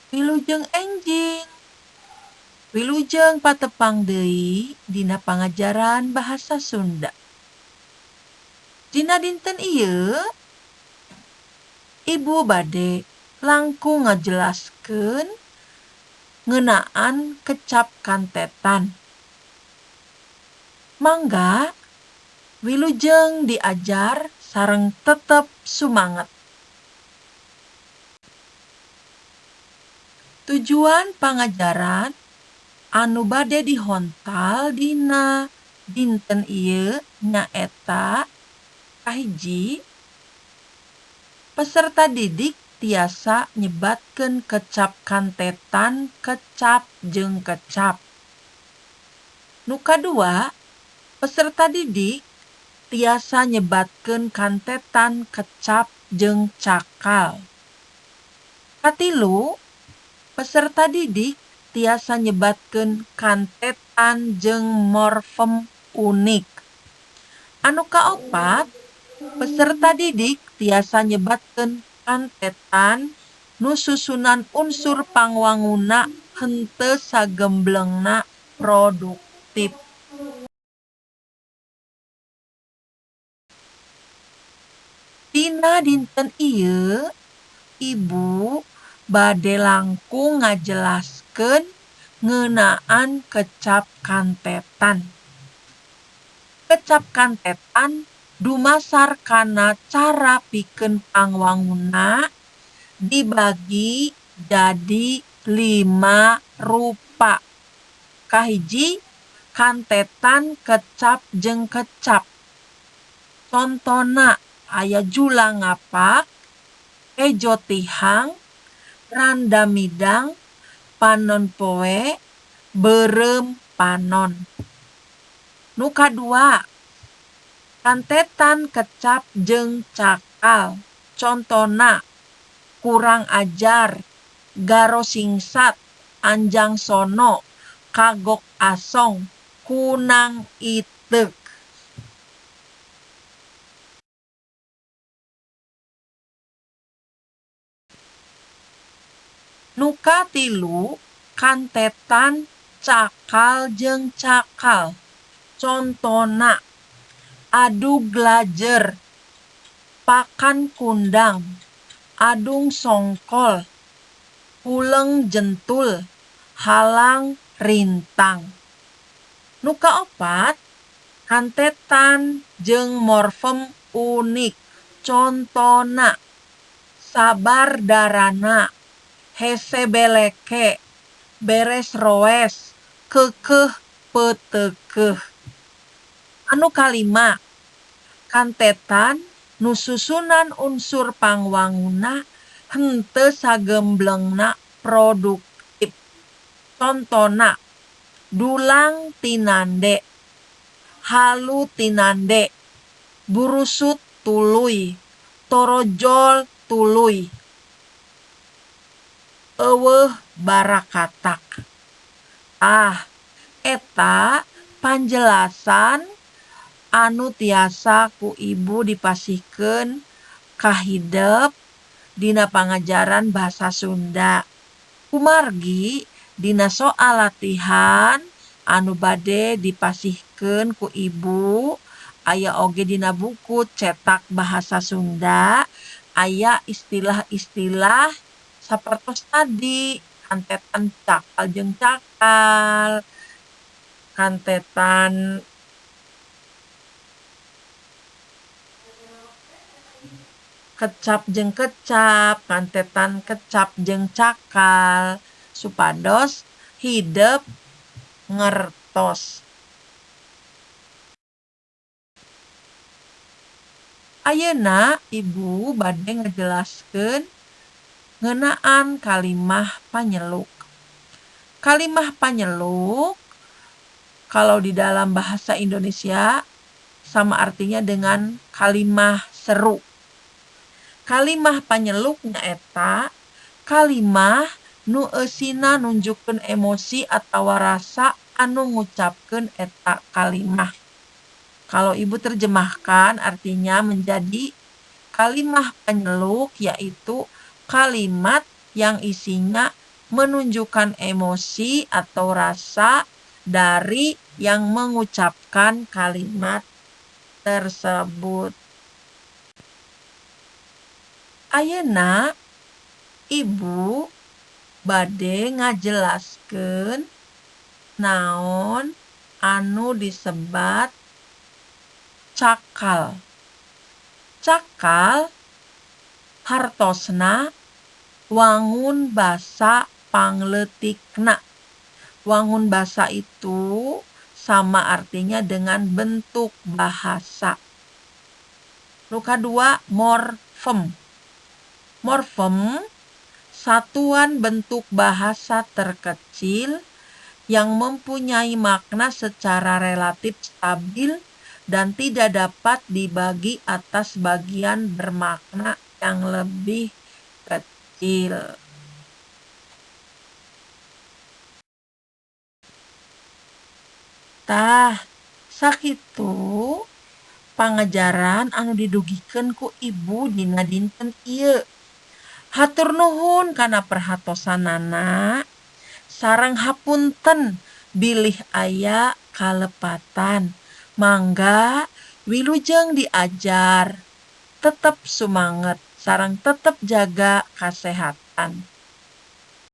Wilujeng enjing. Wilujeng patepang deui dina pangajaran bahasa Sunda. Dina dinten ieu, Ibu bade langkung ngajelaskeun ngeunaan kecap kantetan. Mangga wilujeng diajar sareng tetep sumanget. Tujuan pangajaran anu bade dihontal dina dinten ieu nyaeta kahiji, peserta didik tiasa nyebatkeun kecap kantetan kecap jeung kecap. Nu kadua, peserta didik tiasa nyebatkeun kantetan kecap jeung cakal. Katilu, peserta didik tiasa nyebatkeun kantetan jeung morfem unik. Anu kaopat, peserta didik tiasa nyebatkeun kantetan nu susunan unsur pangwanguna henteu sagemblengna produktif. Dina dinten ieu, Ibu bade langkung ngajelaskeun ngeunaan kecap kantetan. Kecap kantetan dumasar kana cara pikeun pangwanguna dibagi jadi 5 rupa. Kahiji, kantetan kecap jeung kecap. Contona aya jula ngapak, ejo tihang, randa midang, panon poe, beureum panon. Nu kadua, kantetan kecap jeung cakal. Contona kurang ajar, garo singsat, anjang sono, kagok asong, kunang iteuk. Nu katilu, kantetan cakal jeung cakal. Contona adug lajer, pakan kundang, adung songkol, huleng jentul, halang rintang. Nu kaopat, kantetan jeung morfem unik. Contona sabar darana, hese beleke, beres roes, keukeuh peuteukeuh. Anu kalima, kantetan nu susunan unsur pangwanguna henteu sagemblengna produktif. Contona dulang tinande, halu tinande, burusut tuluy, torojol tuluy, eueuh barakatak. Eta panjelasan anu tiasa ku Ibu dipasihkeun ka hidep dina pangajaran bahasa Sunda. Kumargi dina soal latihan anu bade dipasihkeun ku Ibu, aya oge dina buku cetak bahasa Sunda, aya istilah-istilah sapertos tadi, kantetan cakal jeung cakal, kantetan kecap jeung kecap, kantetan kecap jeung cakal, supados hidep ngertos. Ayeuna Ibu bade ngajelaskeun ngeunaan kalimah panyeluk. Kalimah panyeluk kalau di dalam bahasa Indonesia sama artinya dengan kalimah seru. Kalimah panyeluk nyaeta kalimah nu eusina nunjukkeun emosi atawa rasa anu ngucapkeun eta kalimah. Kalau Ibu terjemahkan artinya menjadi kalimah panyeluk yaitu kalimat yang isinya menunjukkan emosi atau rasa dari yang mengucapkan kalimat tersebut. Ayeuna ibu bade ngajelaskeun naon anu disebat cakal. Cakal hartosna wangun basa pangleutikna. Wangun basa itu sama artinya dengan bentuk bahasa. Nu kadua morfem. Morfem satuan bentuk bahasa terkecil yang mempunyai makna secara relatif stabil dan tidak dapat dibagi atas bagian bermakna yang lebih kecil. Tah, sakitu pangajaran anu didugikeun ku ibu dina dinten ieu. Hatur nuhun kana perhatosanana sareng hapunten bilih aya kalepatan. Mangga wilujeng diajar. Tetep sumanget sareng tetep jaga kasehatan.